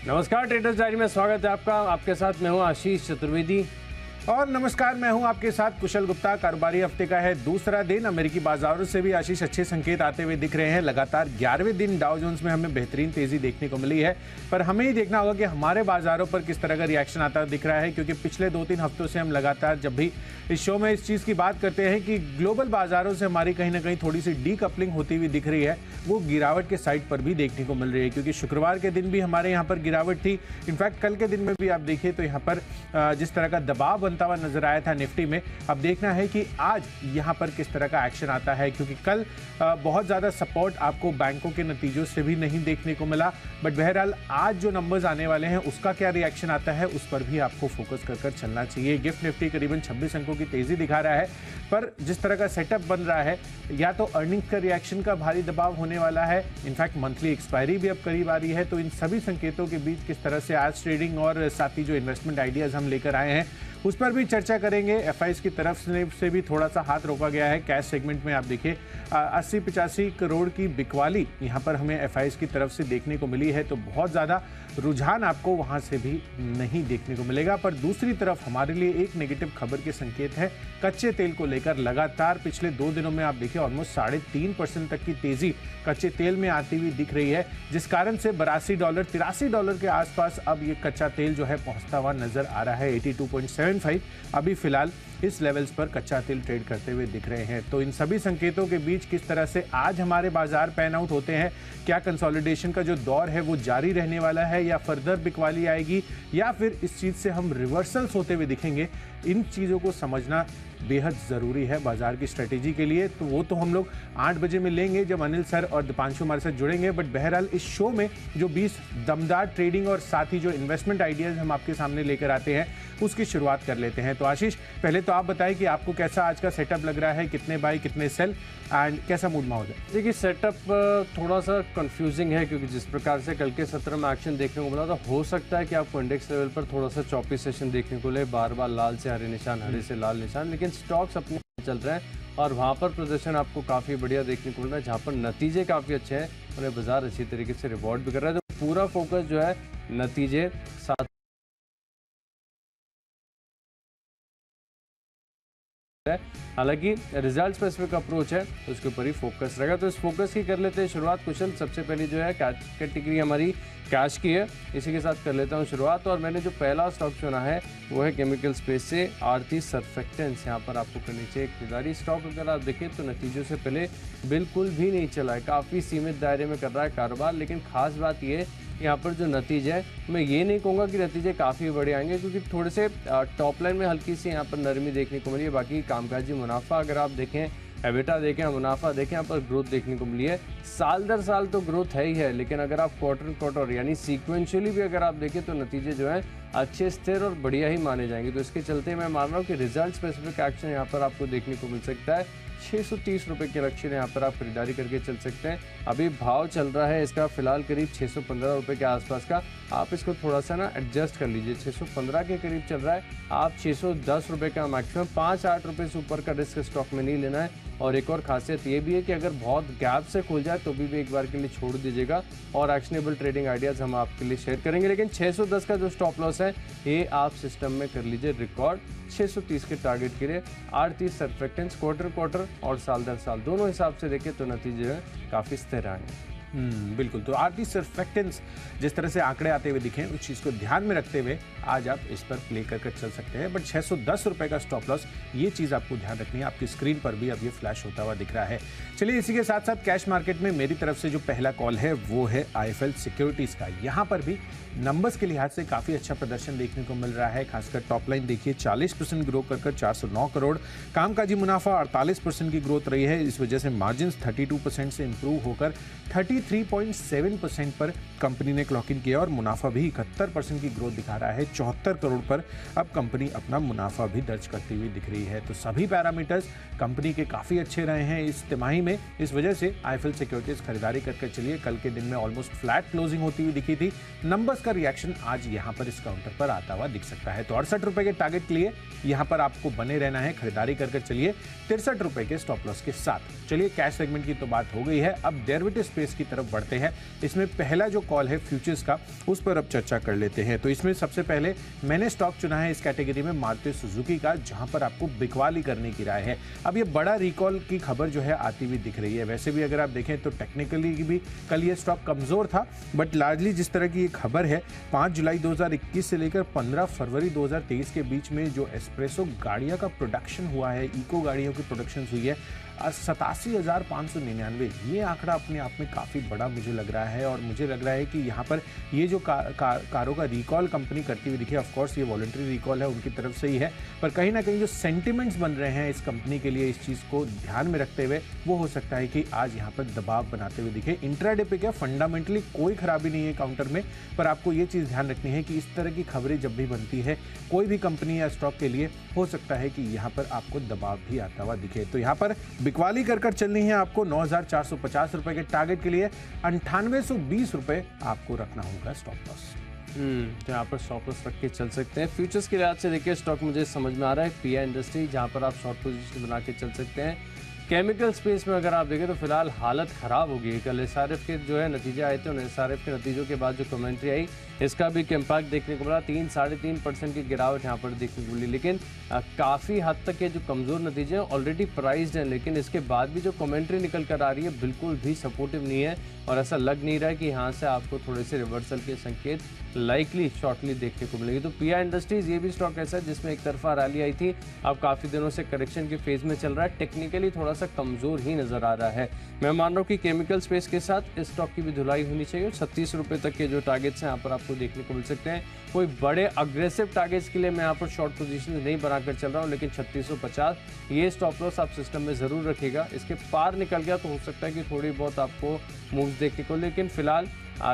नमस्कार, traders diary में स्वागत है आपका। आपके साथ मैं हूं आशीष चतुर्वेदी। और नमस्कार, मैं हूं आपके साथ कुशल गुप्ता। कारोबारी हफ्ते का है दूसरा दिन। अमेरिकी बाजारों से भी आशीष अच्छे संकेत आते हुए दिख रहे हैं। लगातार 11वें दिन डाउ जोन्स में हमें बेहतरीन तेजी देखने को मिली है, पर हमें ही देखना होगा कि हमारे बाजारों पर किस तरह का रिएक्शन आता दिख रहा है, क्योंकि पिछले 2-3 हफ्तों से हम लगातार जब भी इस शो में इस चीज़ की बात करते हैं कि ग्लोबल बाजारों से हमारी कहीं ना कहीं थोड़ी सी डीकपलिंग होती हुई दिख रही है, वो गिरावट के साइड पर भी देखने को मिल रही है। क्योंकि शुक्रवार के दिन भी हमारे यहाँ पर गिरावट थी। इनफैक्ट कल के दिन में भी आप देखिए तो यहाँ पर जिस तरह का दबाव बनता हुआ नजर आया था निफ्टी में, अब देखना है कि आज यहां पर किस तरह का एक्शन आता है। क्योंकि कल बहुत ज्यादा सपोर्ट आपको बैंकों के नतीजों से भी नहीं देखने को मिला, बट बहरहाल आज जो नंबर्स आने वाले हैं उसका क्या रिएक्शन आता है उस पर भी आपको फोकस कर चलना चाहिए। गिफ्ट निफ्टी करीबन 26 अंकों की तेजी दिखा रहा है, पर जिस तरह का सेटअप बन रहा है, या तो अर्निंग्स का रिएक्शन का भारी दबाव होने वाला है, इनफैक्ट मंथली एक्सपायरी भी अब करीब आ रही है। तो इन सभी संकेतों के बीच किस तरह से आज ट्रेडिंग और साथ ही जो इन्वेस्टमेंट आइडियाज हम लेकर आए हैं उस पर भी चर्चा करेंगे। एफआईज की तरफ से भी थोड़ा सा हाथ रोका गया है। कैश सेगमेंट में आप देखिए 80-85 करोड़ की बिकवाली यहाँ पर हमें एफआईज की तरफ से देखने को मिली है, तो बहुत ज़्यादा रुझान आपको वहाँ से भी नहीं देखने को मिलेगा। पर दूसरी तरफ हमारे लिए एक नेगेटिव खबर के संकेत है कच्चे तेल को लेकर। लगातार पिछले 2 दिनों में आप देखिए ऑलमोस्ट $3.5% तक की तेजी कच्चे तेल में आती हुई दिख रही है, जिस कारण से $83 के आसपास अब ये कच्चा तेल जो है पहुंचता हुआ नजर आ रहा है। 82.75 अभी फिलहाल इस लेवल्स पर कच्चा तेल ट्रेड करते हुए दिख रहे हैं। तो इन सभी संकेतों के बीच किस तरह से आज हमारे बाजार पैन आउट होते हैं, क्या कंसोलिडेशन का जो दौर है वो जारी रहने वाला है या फर्दर बिकवाली आएगी, या फिर इस चीज से हम रिवर्सल्स होते हुए दिखेंगे, इन चीजों को समझना बेहद ज़रूरी है बाजार की स्ट्रेटेजी के लिए। तो वो तो हम लोग 8 बजे में लेंगे जब अनिल सर और दीपांशु हमारे साथ जुड़ेंगे। बट बहरहाल इस शो में जो 20 दमदार ट्रेडिंग और साथ ही जो इन्वेस्टमेंट आइडियाज हम आपके सामने लेकर आते हैं उसकी शुरुआत कर लेते हैं। तो आशीष, पहले तो आप बताएं कि आपको कैसा आज का सेटअप लग रहा है, कितने बाई कितने सेल एंड कैसा मूड माहौल है? देखिए, सेटअप थोड़ा सा कंफ्यूजिंग है, क्योंकि जिस प्रकार से कल के सत्र में एक्शन देखने को मिला, तो हो सकता है कि आपको इंडेक्स लेवल पर थोड़ा सा चौपी सेशन देखने को ले, बार बार लाल से हरे निशान, हरे से लाल निशान। लेकिन स्टॉक्स अपने चल रहे हैं और वहाँ पर प्रदर्शन आपको काफ़ी बढ़िया देखने को मिल रहा है, जहाँ पर नतीजे काफ़ी अच्छे हैं, उन्हें बाजार अच्छी तरीके से रिवॉर्ड भी कर रहा है। तो पूरा फोकस जो है नतीजे साथ है। हालांकि रिजल्ट स्पेसिफिक अप्रोच है तो उसके ऊपर ही फोकस रहेगा। तो इस फोकस की कर लेते हैं शुरुआत। कुशल, सबसे पहले जो है कैटेगरी हमारी कैश की है, इसी के साथ कर लेता हूं शुरुआत। और मैंने जो पहला स्टॉक चुना है वो है केमिकल स्पेस से आरती सर्फेक्टेंट्स। यहाँ पर आपको करनी चाहिए खरीदारी। स्टॉक अगर आप देखें तो नतीजों से पहले बिल्कुल भी नहीं चला है, काफ़ी सीमित दायरे में कर रहा है कारोबार। लेकिन खास बात ये यहाँ पर जो नतीजे है, मैं ये नहीं कहूँगा कि नतीजे काफ़ी बड़े आएंगे, क्योंकि थोड़े से टॉप लाइन में हल्की सी यहाँ पर नरमी देखने को मिली है। बाकी कामकाजी मुनाफा अगर आप देखें, एबिटा देखें, मुनाफा देखें, यहाँ पर ग्रोथ देखने को मिली है। साल दर साल तो ग्रोथ है ही है, लेकिन अगर आप क्वार्टर यानी सीक्वेंशियली भी अगर आप देखें तो नतीजे जो हैं अच्छे, स्थिर और बढ़िया ही माने जाएंगे। तो इसके चलते मैं मान रहा हूँ कि रिजल्ट स्पेसिफिक एक्शन यहाँ पर आपको देखने को मिल सकता है। 630 रुपये के लक्ष्य यहाँ पर आप खरीदारी करके चल सकते हैं। अभी भाव चल रहा है इसका फिलहाल करीब 615 रुपये के आसपास का। आप इसको थोड़ा सा ना एडजस्ट कर लीजिए, 615 के करीब चल रहा है। आप 610 रुपये का मैक्सिमम, 5-8 रुपये से ऊपर का रिस्क स्टॉक में नहीं लेना है। और एक और खासियत ये भी है कि अगर बहुत गैप से खुल जाए तो भी एक बार के लिए छोड़ दीजिएगा, और एक्शनेबल ट्रेडिंग आइडियाज़ हम आपके लिए शेयर करेंगे। लेकिन 610 का जो स्टॉप लॉस है ये आप सिस्टम में कर लीजिए रिकॉर्ड। 630 के टारगेट के लिए आरती सर्फेक्टेंट्स क्वार्टर और साल दर साल दोनों हिसाब से देखें तो नतीजे काफ़ी स्थिर आएंगे। बिल्कुल। तो आरती सर्फेक्टेंट्स जिस तरह से आंकड़े आते हुए दिखें उस चीज़ को ध्यान में रखते हुए आज आप इस पर प्ले कर चल सकते हैं। बट 610 रुपये का स्टॉप लॉस, ये चीज़ आपको ध्यान रखनी है। आपकी स्क्रीन पर भी अब ये फ्लैश होता हुआ दिख रहा है। चलिए, इसी के साथ साथ कैश मार्केट में मेरी तरफ से जो पहला कॉल है वो है आईएफएल सिक्योरिटीज़ का। यहाँ पर भी नंबर्स के लिहाज से काफ़ी अच्छा प्रदर्शन देखने को मिल रहा है। खासकर टॉप लाइन देखिए 40% ग्रो कर 409 करोड़। कामकाजी मुनाफा 48% की ग्रोथ रही है। इस वजह से मार्जिन 32% से इंप्रूव होकर 33.7% पर कंपनी ने क्लॉक इन किया, और मुनाफा भी 71% की ग्रोथ दिखा रहा है। 74 करोड़ पर अब कंपनी अपना मुनाफा भी दर्ज करती हुई दिख रही है। तो सभी पैरामीटर्स कंपनी के काफ़ी अच्छे रहे हैं इस तिमाही में। इस वजह से आईएफएल सिक्योरिटीज़ खरीदारी करके चलिए। कल के दिन में ऑलमोस्ट फ्लैट क्लोजिंग होती हुई दिखी थी। नंबर्स का रिएक्शन आज यहाँ पर इस काउंटर पर आता हुआ दिख सकता है। तो 68 रुपये के टारगेट के लिए यहाँ पर आपको बने रहना है, खरीदारी करके चलिए 63 रुपये के स्टॉप लॉस के साथ। चलिए, कैश सेगमेंट की तो बात हो गई है, अब डेरिवेटिव स्पेस की तरफ बढ़ते हैं। इसमें पहला जो कॉल है फ्यूचर्स का, उस पर अब चर्चा कर लेते हैं। तो इसमें सबसे पहले मैंने स्टॉक चुना है इस कैटेगरी में मारुति सुजुकी का, जहां पर आपको बिकवाली करने की राय है। अब ये बड़ा रिकॉल की खबर जो है आती हुई दिख रही है। वैसे भी अगर आप देखें तो टेक्निकली भी कल ये स्टॉक कमजोर था, बट लार्जली जिस तरह की ये खबर है 5 जुलाई 2021 से लेकर 15 फरवरी 2023 के बीच में जो एस्प्रेसो गाड़ियों का प्रोडक्शन हुआ है, इको गाड़ियों की प्रोडक्शन हुई है 87,599, ये आंकड़ा अपने आप में काफ़ी बड़ा मुझे लग रहा है। और मुझे लग रहा है कि यहाँ पर ये जो कारों का रिकॉल कंपनी करती हुई दिखी, ऑफ कोर्स ये वॉलंटरी रिकॉल है उनकी तरफ से ही है, पर कहीं ना कहीं जो सेंटिमेंट्स बन रहे हैं इस कंपनी के लिए, इस चीज़ को ध्यान में रखते हुए वो हो सकता है कि आज यहाँ पर दबाव बनाते हुए दिखे। इंट्राडे पे क्या फंडामेंटली कोई खराबी नहीं है काउंटर में, पर आपको ये चीज़ ध्यान रखनी है कि इस तरह की खबरें जब भी बनती है कोई भी कंपनी या स्टॉक के लिए, हो सकता है कि यहाँ पर आपको दबाव भी आता हुआ दिखे। तो यहाँ पर बिकवाली कर चलनी है आपको 9,450 रुपए के टारगेट के लिए 9820 रुपए आपको रखना होगा स्टॉप लॉस। तो यहाँ पर स्टॉप लॉस रख के चल सकते हैं। फ्यूचर्स के लिहाज से देखिए स्टॉक मुझे समझ में आ रहा है पीआई इंडस्ट्री, जहाँ पर आप शॉर्ट पोजीशन बना के चल सकते हैं। केमिकल स्पेस में अगर आप देखें तो फिलहाल हालत ख़राब हो गई है। कल एसआरएफ के जो है नतीजे आए थे, उन एसआरएफ के नतीजों के बाद जो कमेंट्री आई, इसका भी इम्पैक्ट देखने को मिला। 3-3.5% की गिरावट यहाँ पर देखने को मिली, लेकिन काफ़ी हद तक ये जो कमज़ोर नतीजे हैं ऑलरेडी प्राइज्ड हैं, लेकिन इसके बाद भी जो कमेंट्री निकल कर आ रही है बिल्कुल भी सपोर्टिव नहीं है और ऐसा लग नहीं रहा है कि यहाँ से आपको थोड़े से रिवर्सल के संकेत लाइकली शॉर्टली देखने को मिलेगी। तो पीआई इंडस्ट्रीज ये भी स्टॉक ऐसा है जिसमें एक तरफा रैली आई थी, अब काफ़ी दिनों से करेक्शन के फेज में चल रहा है, टेक्निकली थोड़ा सा कमज़ोर ही नज़र आ रहा है। मैं मान रहा हूँ कि केमिकल स्पेस के साथ इस स्टॉक की भी धुलाई होनी चाहिए। 36 रुपये तक के जो टारगेट्स हैं यहाँ पर आपको देखने को मिल सकते हैं। कोई बड़े अग्रेसिव टारगेट्स के लिए मैं यहाँ पर शॉर्ट पोजीशन नहीं बनाकर चल रहा हूँ, लेकिन 3650 ये स्टॉप लॉस आप सिस्टम में ज़रूर रखिएगा। इसके पार निकल गया तो हो सकता है कि थोड़ी बहुत आपको मूव्स देखने को, लेकिन फिलहाल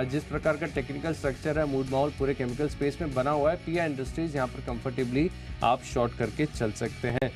जिस प्रकार का टेक्निकल स्ट्रक्चर है, मूड माहौल पूरे केमिकल स्पेस में बना हुआ है, पीआई इंडस्ट्रीज यहाँ पर कंफर्टेबली आप शॉर्ट करके चल सकते हैं।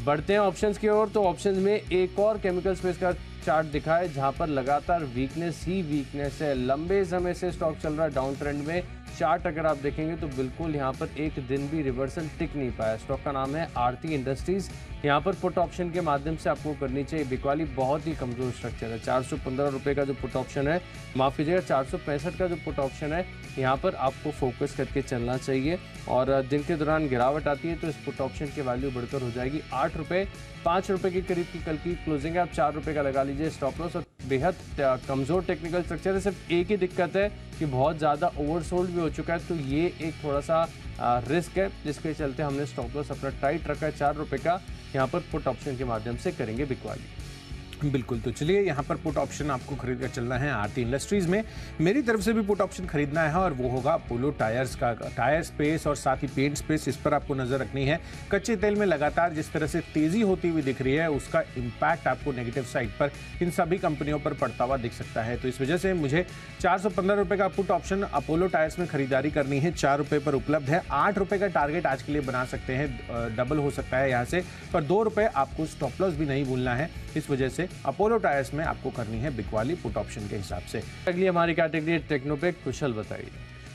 बढ़ते हैं ऑप्शंस की ओर। तो ऑप्शंस में एक और केमिकल स्पेस का चार्ट दिखा है जहां पर लगातार वीकनेस ही वीकनेस है। लंबे समय से स्टॉक चल रहा है डाउन ट्रेंड में। चार्ट अगर आप देखेंगे तो बिल्कुल यहां पर एक दिन भी रिवर्सल टिक नहीं पाया। स्टॉक का नाम है आरती इंडस्ट्रीज। यहां पर पुट ऑप्शन के माध्यम से आपको करनी चाहिए बिकवाली। बहुत ही कमजोर स्ट्रक्चर है। 415 रुपये का जो पुट ऑप्शन है, माफ कीजिएगा 465 का जो पुट ऑप्शन है, यहाँ पर आपको फोकस करके चलना चाहिए। और दिन के दौरान गिरावट आती है तो इस पुट ऑप्शन की वैल्यू बढ़कर हो जाएगी 8 रुपये। 5 रुपये के करीब की कल की क्लोजिंग है, आप 4 रुपये का लगा लीजिए स्टॉप लॉस। और बेहद कमज़ोर टेक्निकल स्ट्रक्चर है। सिर्फ एक ही दिक्कत है कि बहुत ज़्यादा ओवरसोल्ड भी हो चुका है, तो ये एक थोड़ा सा रिस्क है, जिसके चलते हमने स्टॉप लॉस अपना टाइट रखा है 4 रुपये का। यहाँ पर पुट ऑप्शन के माध्यम से करेंगे बिकवाली। बिल्कुल, तो चलिए यहाँ पर पुट ऑप्शन आपको खरीद कर चलना है आरती इंडस्ट्रीज में। मेरी तरफ से भी पुट ऑप्शन खरीदना है और वो होगा अपोलो टायर्स का। टायर स्पेस और साथ ही पेंट स्पेस, इस पर आपको नजर रखनी है। कच्चे तेल में लगातार जिस तरह से तेजी होती हुई दिख रही है, उसका इम्पैक्ट आपको नेगेटिव साइड पर इन सभी कंपनियों पर पड़ता हुआ दिख सकता है। तो इस वजह से मुझे 415 रुपये का पुट ऑप्शन अपोलो टायर्स में खरीदारी करनी है। 4 रुपये पर उपलब्ध है। 8 रुपये का टारगेट आज के लिए बना सकते हैं, डबल हो सकता है यहाँ से, पर 2 रुपये आपको स्टॉप लॉस भी नहीं भूलना है। इस वजह से अपोलो टायर्स में आपको करनी है बिकवाली पुट ऑप्शन के हिसाब से। अगली हमारी कैटेगरी टेक्नोपेक। कुशल बताइए।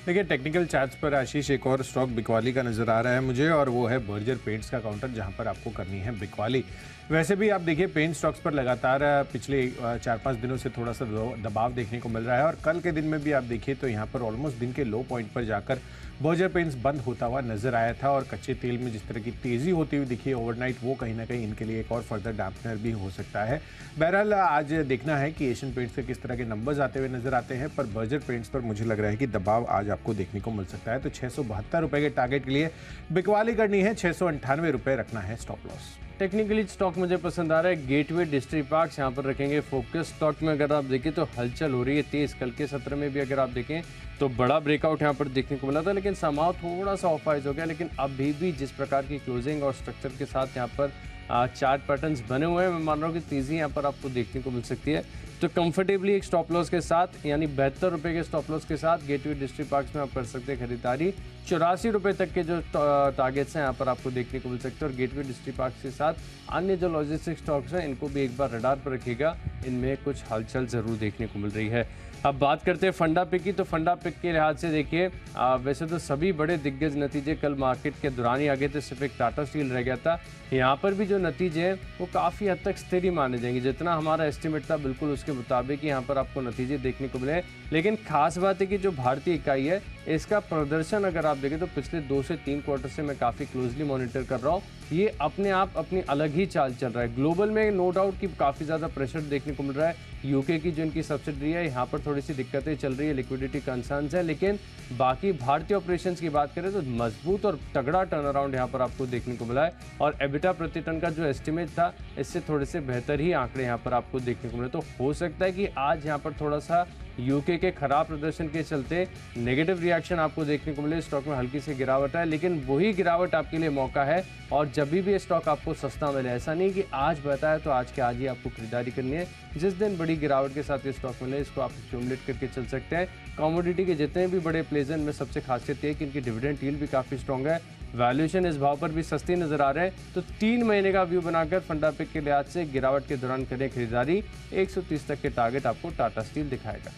देखिए टेक्निकल चार्ट्स पर आशीष एक और स्टॉक बिकवाली का नजर आ रहा है मुझे, और वो है बर्जर पेंट्स का काउंटर, जहां पर आपको करनी है बिकवाली। वैसे भी आप देखिए पेंट स्टॉक्स पर लगातार पिछले 4-5 दिनों से थोड़ा सा दबाव देखने को मिल रहा है, और कल के दिन में भी आप देखिए तो यहाँ पर ऑलमोस्ट दिन के लो पॉइंट पर जाकर बर्जर पेंट्स बंद होता हुआ नजर आया था। और कच्चे तेल में जिस तरह की तेजी होती हुई दिखी ओवरनाइट, वो कहीं ना कहीं इनके लिए एक और फर्दर डैम्पनर भी हो सकता है। बहरहाल आज देखना है कि एशियन पेंट्स के किस तरह के नंबर्स आते हुए नजर आते हैं, पर बर्जर पेंट्स पर मुझे लग रहा है कि दबाव आज आपको देखने को मिल सकता है। तो 672 रुपये के टारगेट के लिए बिकवाली करनी है, 698 रुपये रखना है स्टॉप लॉस। टेक्निकली स्टॉक मुझे पसंद आ रहा है गेटवे डिस्ट्रिक्ट पार्क, यहाँ पर रखेंगे फोकस। स्टॉक में अगर आप देखें तो हलचल हो रही है तेज। कल के सत्र में भी अगर आप देखें तो बड़ा ब्रेकआउट यहाँ पर देखने को मिला था, लेकिन समाव थोड़ा सा ऑफ आइज हो गया। लेकिन अभी भी जिस प्रकार की क्लोजिंग और स्ट्रक्चर के साथ यहाँ पर चार्ट पैटर्न्स बने हुए हैं, मैं मान रहा हूँ कि तेजी यहाँ पर आपको देखने को मिल सकती है। तो कंफर्टेबली एक स्टॉप लॉस के साथ, यानी 72 रुपये के स्टॉप लॉस के साथ गेटवे डिस्ट्रिक्ट पार्क्स में आप कर सकते हैं खरीदारी। 84 रुपये तक के जो टारगेट्स हैं यहाँ पर आपको देखने को मिल सकते हैं। और गेटवे डिस्ट्रिक्ट पार्क्स के साथ अन्य जो लॉजिस्टिक स्टॉक्स हैं, इनको भी एक बार रडार पर रखिएगा। इनमें कुछ हलचल ज़रूर देखने को मिल रही है। अब बात करते हैं फंडा पिक की, तो फंडा पिक के लिहाज से देखिए वैसे तो सभी बड़े दिग्गज नतीजे कल मार्केट के दौरान ही आ गए थे, सिर्फ एक टाटा स्टील रह गया था। यहाँ पर भी जो नतीजे हैं वो काफ़ी हद तक स्थिर ही माने जाएंगे, जितना हमारा एस्टिमेट था बिल्कुल उसके मुताबिक यहाँ पर आपको नतीजे देखने को मिले। लेकिन खास बात है कि जो भारतीय इकाई है इसका प्रदर्शन अगर आप देखें तो पिछले 2 से 3 क्वार्टर से मैं काफ़ी क्लोजली मॉनिटर कर रहा हूँ, ये अपने आप अपनी अलग ही चाल चल रहा है। ग्लोबल में नो डाउट कि काफ़ी ज़्यादा प्रेशर देखने को मिल रहा है। यूके की जो इनकी सब्सिडरी है यहाँ पर थोड़ी सी दिक्कतें चल रही है, लिक्विडिटी कंसर्न्स है, लेकिन बाकी भारतीय ऑपरेशंस की बात करें तो मजबूत और तगड़ा टर्न अराउंड यहाँ पर आपको देखने को मिला है। और एबिटा प्रति टन का जो एस्टिमेट था इससे थोड़े से बेहतर ही आंकड़े यहाँ पर आपको देखने को मिले। तो हो सकता है कि आज यहाँ पर थोड़ा सा यूके के खराब प्रदर्शन के चलते नेगेटिव रिएक्शन आपको देखने को मिले, स्टॉक में हल्की सी गिरावट है, लेकिन वही गिरावट आपके लिए मौका है। और जब भी स्टॉक आपको सस्ता मिले, ऐसा नहीं कि आज बताया तो आज के आज ही आपको खरीदारी करनी है। जिस दिन बड़ी गिरावट के साथ ये स्टॉक मिले इसको आप एक्यूमुलेट करके चल सकते हैं। कमोडिटी के जितने भी बड़े प्लेज हैं इनमें सबसे खासियत है कि इनकी डिविडेंड यील्ड भी काफ़ी स्ट्रॉन्ग है, वैल्यूएशन इस भाव पर भी सस्ती नजर आ रहे हैं। तो 3 महीने का व्यू बनाकर फंडा पिक के लिहाज से गिरावट के दौरान करें खरीदारी। 130 तक के टारगेट आपको टाटा स्टील दिखाएगा।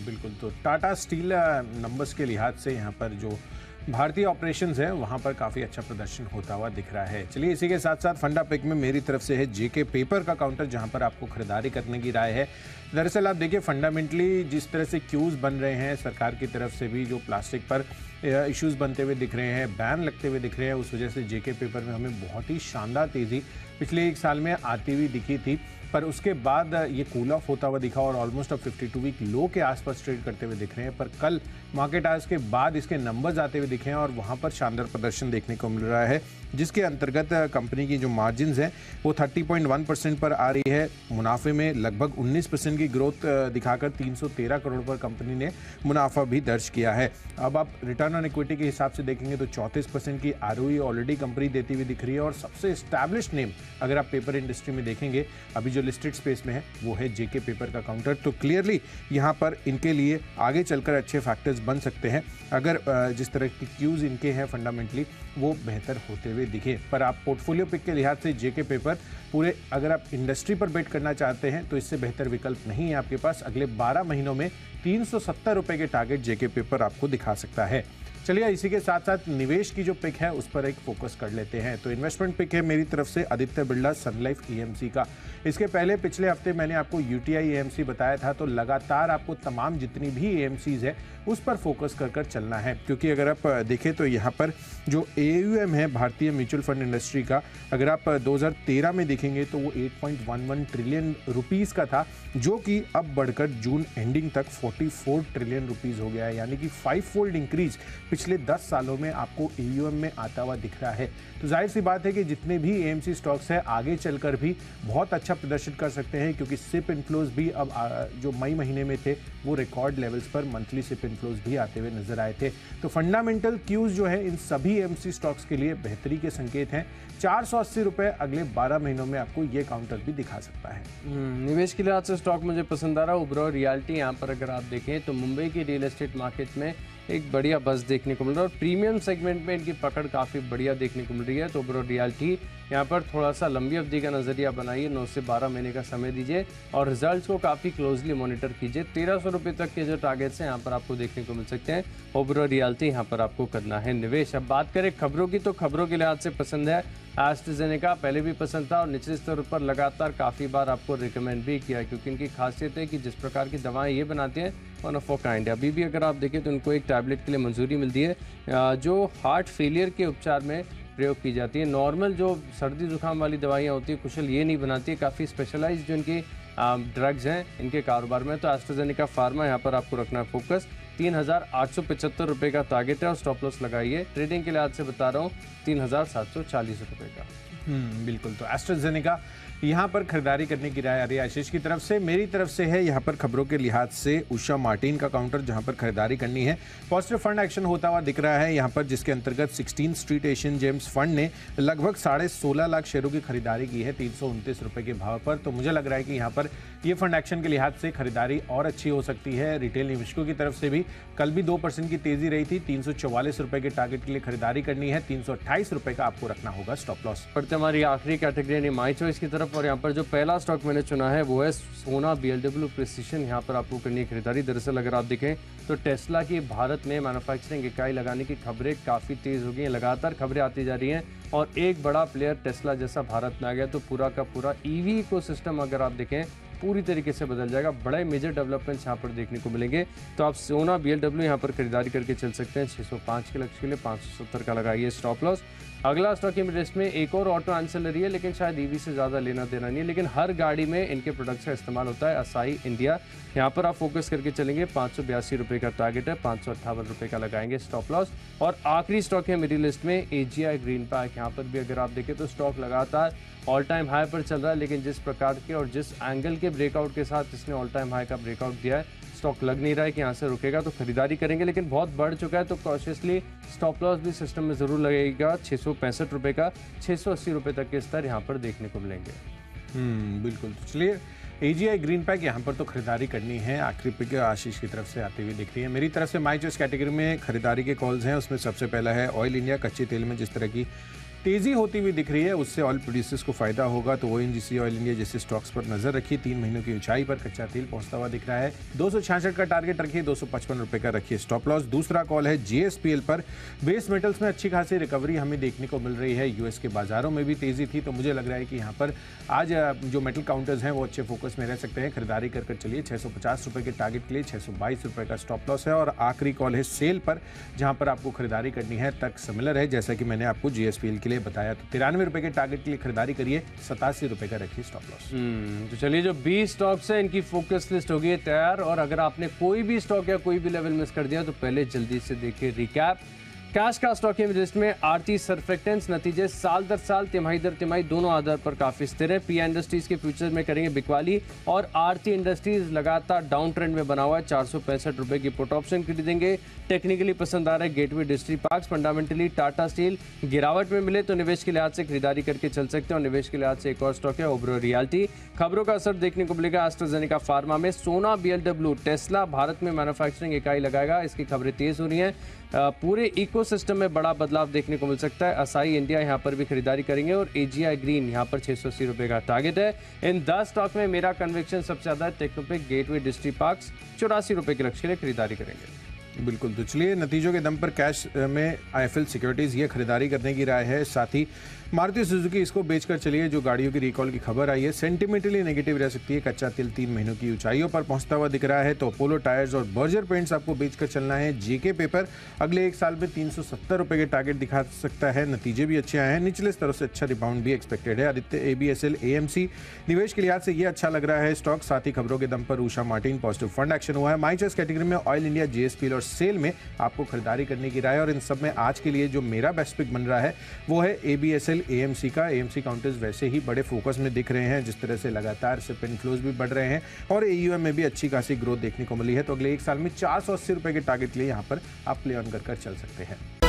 बिल्कुल। तो टाटा स्टील नंबर्स के लिहाज से यहाँ पर जो भारतीय ऑपरेशंस है वहाँ पर काफ़ी अच्छा प्रदर्शन होता हुआ दिख रहा है। चलिए इसी के साथ साथ फंडा पिक में मेरी तरफ से है जेके पेपर का काउंटर, जहाँ पर आपको खरीदारी करने की राय है। दरअसल आप देखिए फंडामेंटली जिस तरह से क्यूज़ बन रहे हैं सरकार की तरफ से भी, जो प्लास्टिक पर इश्यूज़ बनते हुए दिख रहे हैं, बैन लगते हुए दिख रहे हैं, उस वजह से जेके पेपर में हमें बहुत ही शानदार तेज़ी पिछले 1 साल में आती हुई दिखी थी। पर उसके बाद ये कूल ऑफ होता हुआ दिखा और ऑलमोस्ट अब 52 वीक लो के आसपास ट्रेड करते हुए दिख रहे हैं। पर कल मार्केट आवर्स के बाद इसके नंबर्स आते हुए दिखे हैं और वहाँ पर शानदार प्रदर्शन देखने को मिल रहा है, जिसके अंतर्गत कंपनी की जो मार्जिन्स हैं वो 30.1% पर आ रही है। मुनाफे में लगभग 19% की ग्रोथ दिखाकर 313 करोड़ पर कंपनी ने मुनाफा भी दर्ज किया है। अब आप रिटर्न ऑन इक्विटी के हिसाब से देखेंगे तो 34% की आरओई ऑलरेडी कंपनी देती हुई दिख रही है। और सबसे एस्टैब्लिश्ड नेम अगर आप पेपर इंडस्ट्री में देखेंगे अभी जो लिस्टेड स्पेस में है वो है जेके पेपर का काउंटर। तो क्लियरली यहाँ पर इनके लिए आगे चलकर अच्छे फैक्टर्स बन सकते हैं अगर जिस तरह की क्यूज इनके हैं फंडामेंटली वो बेहतर होते हुए दिखे। पर आप पोर्टफोलियो पिक के लिहाज से जेके पेपर पूरे अगर आप इंडस्ट्री पर बेट करना चाहते हैं तो इससे बेहतर विकल्प नहीं है आपके पास। अगले 12 महीनों में 370 रुपए के टारगेट जेके पेपर आपको दिखा सकता है। चलिए इसी के साथ साथ निवेश की जो पिक है उस पर एक फोकस कर लेते हैं। तो इन्वेस्टमेंट पिक है मेरी तरफ से आदित्य बिरला सन लाइफ ईएमसी का। इसके पहले पिछले हफ्ते मैंने आपको यूटीआई एएमसी बताया था, तो लगातार आपको तमाम जितनी भी एएमसीज है उस पर फोकस कर चलना है, क्योंकि अगर आप देखें तो यहाँ पर जो एयूएम है भारतीय म्यूचुअल फंड इंडस्ट्री का, अगर आप 2013 में देखेंगे तो वो 8.11 ट्रिलियन रुपीस का था, जो कि अब बढ़कर जून एंडिंग तक 44 ट्रिलियन रुपीस हो गया है। यानी कि 5-fold इंक्रीज पिछले 10 सालों में आपको एयूएम में आता हुआ दिख रहा है। तो जाहिर सी बात है कि जितने भी एएमसी स्टॉक्स हैं आगे चलकर भी बहुत अच्छा प्रदर्शन कर सकते हैं, क्योंकि सिप इनफ्लोज भी अब जो मई महीने में थे वो रिकॉर्ड लेवल्स पर मंथली सिप इनफ्लोज भी आते हुए नजर आए थे। तो फंडामेंटल क्यूज जो है इन सभी एएमसी स्टॉक्स के लिए बेहतरी के संकेत हैं। 480 रुपए अगले 12 महीनों में आपको ये काउंटर भी दिखा सकता है। निवेश के लिहाज से स्टॉक मुझे पसंद आ रहा है ओबरॉय रियल्टी। यहाँ पर अगर आप देखें तो मुंबई की रियल एस्टेट मार्केट में एक बढ़िया बस देखने को मिल रहा है और प्रीमियम सेगमेंट में इनकी पकड़ काफ़ी बढ़िया देखने को मिल रही है। तो ओबरॉय रियल्टी यहाँ पर थोड़ा सा लंबी अवधि का नजरिया बनाइए, 9 से 12 महीने का समय दीजिए और रिजल्ट्स को काफ़ी क्लोजली मॉनिटर कीजिए। 1300 रुपये तक के जो टारगेट्स हैं यहाँ पर आपको देखने को मिल सकते हैं। ओबरॉय रियल्टी यहाँ पर आपको करना है निवेश। अब बात करें खबरों की, तो खबरों के लिहाज से पसंद है एस्ट्राजेनेका, पहले भी पसंद था और निचले स्तर पर लगातार काफ़ी बार आपको रिकमेंड भी किया, क्योंकि इनकी खासियत है कि जिस प्रकार की दवाएं ये बनाते हैं वन ऑफ अ काइंड। अभी भी अगर आप देखें तो इनको एक टैबलेट के लिए मंजूरी मिलती है जो हार्ट फेलियर के उपचार में प्रयोग की जाती है। नॉर्मल जो सर्दी जुकाम वाली दवाइयाँ होती है कुशल ये नहीं बनाती है, काफ़ी स्पेशलाइज्ड जो इनकी ड्रग्स हैं इनके कारोबार में। तो एस्ट्राजेनेका फार्मा यहाँ पर आपको रखना है फोकस। 3,875 रुपये का टारगेट है और स्टॉप लॉस लगाइए। ट्रेडिंग के लिहाज से बता रहा हूँ 3,740 रुपये का। बिल्कुल। तो एस्ट्राजेनेका यहाँ पर खरीदारी करने की राय आ रही है आशीष की तरफ से। मेरी तरफ से है यहाँ पर खबरों के लिहाज से उषा मार्टिन का काउंटर, जहाँ पर खरीदारी करनी है। पॉजिटिव फंड एक्शन होता हुआ दिख रहा है यहाँ पर, जिसके अंतर्गत 16 स्ट्रीट एशियन जेम्स फंड ने लगभग 16.5 लाख शेयरों की खरीदारी की है 329 रुपये के भाव पर। तो मुझे लग रहा है कि यहाँ पर ये फंड एक्शन के लिहाज से खरीदारी और अच्छी हो सकती है। रिटेल निवेशकों की तरफ से भी कल भी 2% की तेजी रही थी। 344 रुपये के टारगेट के लिए खरीदारी करनी है। 328 रुपये का आपको रखना होगा स्टॉप लॉस। बढ़ते हमारी आखिरी कैटेगरी यानी माई चॉइस की तरफ। तरफ। और यहाँ पर जो पहला स्टॉक मैंने चुना है वो है सोना BLW प्रिसिशन। यहाँ पर आपको करनी है खरीदारी। दरअसल अगर आप देखें तो टेस्ला की भारत में मैन्युफैक्चरिंग इकाई लगाने की खबरें काफ़ी तेज़ हो गई हैं, लगातार खबरें आती जा रही हैं। और एक बड़ा प्लेयर टेस्ला जैसा भारत में आ गया तो पूरा का पूरा EV इकोसिस्टम अगर आप देखें पूरी तरीके से बदल जाएगा। बड़े मेजर डेवलपमेंट्स यहाँ पर देखने को मिलेंगे। तो आप सोना BLW यहाँ पर खरीदारी करके चल सकते हैं। 605 के लक्ष्य के लिए 570 का लगाइए स्टॉप लॉस। अगला स्टॉक की लिस्ट में एक और ऑटो एंसिलरी है, लेकिन शायद EV से ज़्यादा लेना देना नहीं है, लेकिन हर गाड़ी में इनके प्रोडक्ट्स का इस्तेमाल होता है। असाई इंडिया, यहाँ पर आप फोकस करके चलेंगे। 582 रुपये का टारगेट है, 558 रुपये का लगाएंगे स्टॉप लॉस। और आखिरी स्टॉक है मेरी लिस्ट में AGI ग्रीन पैक। यहाँ पर भी अगर आप देखें तो स्टॉक लगातार ऑल टाइम हाई पर चल रहा है, लेकिन जिस प्रकार के और जिस एंगल के ब्रेकआउट के साथ इसने ऑल टाइम हाई का ब्रेकआउट दिया है, स्टॉक लग नहीं रहा है कि यहाँ से रुकेगा। तो खरीदारी करेंगे, लेकिन बहुत बढ़ चुका है तो कॉशियसली स्टॉप लॉस भी सिस्टम में ज़रूर लगेगा। 665 रुपये का 680 रुपये तक के स्तर यहाँ पर देखने को मिलेंगे। बिल्कुल। तो चलिए, AGI ग्रीन पैक यहाँ पर तो खरीदारी करनी है। आखिरी पिक आशीष की तरफ से आती हुई दिख रही है। मेरी तरफ से माई चॉइस कैटेगरी में खरीदारी के कॉल्स हैं। उसमें सबसे पहला है ऑयल इंडिया। कच्चे तेल में जिस तरह की तेजी होती हुई दिख रही है उससे ऑयल प्रोड्यूसर्स को फायदा होगा, तो ONGC ऑयल इंडिया जैसे स्टॉक्स पर नजर रखिए। 3 महीनों की ऊंचाई पर कच्चा तेल पहुंचता हुआ दिख रहा है। 266 का टारगेट रखिए, 255 रुपए का रखिए स्टॉप लॉस। दूसरा कॉल है JSPL पर। बेस मेटल्स में अच्छी खासी रिकवरी हमें देखने को मिल रही है। US के बाजारों में भी तेजी थी, तो मुझे लग रहा है कि यहाँ पर आज जो मेटल काउंटर्स हैं वो अच्छे फोकस में रह सकते हैं। खरीदारी कर चलिए। 650 रुपए के टारगेट के लिए 622 रुपए का स्टॉप लॉस है। और आखिरी कॉल है सेल पर, जहां पर आपको खरीदारी करनी है। तक सिमिलर है जैसा कि मैंने आपको JSPL के लिए बताया। तो 93 रुपए के टारगेट के लिए खरीदारी करिए, 87 रुपए का रखिए स्टॉप लॉस। तो चलिए, जो 20 स्टॉक्स है इनकी फोकस लिस्ट होगी तैयार। और अगर आपने कोई भी स्टॉक या कोई भी लेवल मिस कर दिया तो पहले जल्दी से देखिए रिकैप। कैश का स्टॉक की लिस्ट में आरती सर्फेक्टेंट्स। नतीजे साल दर साल, तिमाही दर तिमाही दोनों आधार पर काफी स्थिर है। PI इंडस्ट्रीज के फ्यूचर में करेंगे बिकवाली। और आरती इंडस्ट्रीज लगातार डाउन ट्रेंड में बना हुआ है। 465 रुपए की पुट ऑप्शन खरीदेंगे। टेक्निकली पसंद आ रहा है Gateway Distriparks. Fundamentally Tata Steel गिरावट में मिले तो निवेश के लिहाज से खरीदारी करके चल सकते हैं। और निवेश के लिहाज से एक और स्टॉक है ओबरो रियल्टी। खबरों का असर देखने को मिलेगा एस्ट्राजेनेका फार्मा में। सोना BLW, टेस्ला भारत में मैन्युफैक्चरिंग इकाई लगाएगा, इसकी खबरें तेज हो रही हैं। पूरे इकोसिस्टम में बड़ा बदलाव देखने को मिल सकता है। असाई इंडिया यहाँ पर भी खरीदारी करेंगे। और AGI ग्रीन यहाँ पर 680 रुपये का टारगेट है। इन 10 स्टॉक में मेरा कन्विक्शन सबसे ज़्यादा है। टेक्नोपिक, गेटवे डिस्ट्री पार्क्स 84 रुपये के लक्ष्य के लिए खरीदारी करेंगे। बिल्कुल। तो चलिए, नतीजों के दम पर कैश में IFL सिक्योरिटीज़ ये खरीदारी करने की राय है। साथ ही मारुति सुजुकी इसको बेचकर चलिए। जो गाड़ियों की रिकॉल की खबर आई है सेंटिमेंटली नेगेटिव रह सकती है। कच्चा तेल 3 महीनों की ऊंचाइयों पर पहुंचता हुआ दिख रहा है। तो अपोलो टायर्स और बर्जर पेंट्स आपको बेचकर चलना है। JK पेपर अगले एक साल में 370 रुपये के टारगेट दिखा सकता है। नतीजे भी अच्छे आए हैं। निचले स्तरों से अच्छा रिबाउंड भी एक्सपेक्टेड है। आदित्य ABSL AMC निवेश के लिहाज से ये अच्छा लग रहा है स्टॉक। साथ ही खबरों के दम पर Usha Martin positive fund action हुआ है। माई चॉइस कैटेगरी में ऑयल इंडिया, JSPL और सेल में आपको खरीदारी करने की राय। और इन सब में आज के लिए जो मेरा बेस्ट पिक बन रहा है वो है ABSL AMC का। AMC काउंटर्स वैसे ही बड़े फोकस में दिख रहे हैं, जिस तरह से लगातार सिप इनफ्लोज भी बढ़ रहे हैं और AUM में भी अच्छी खासी ग्रोथ देखने को मिली है। तो अगले एक साल में 480 रुपए के टारगेट के लिए यहाँ पर आप प्ले ऑन कर चल सकते हैं।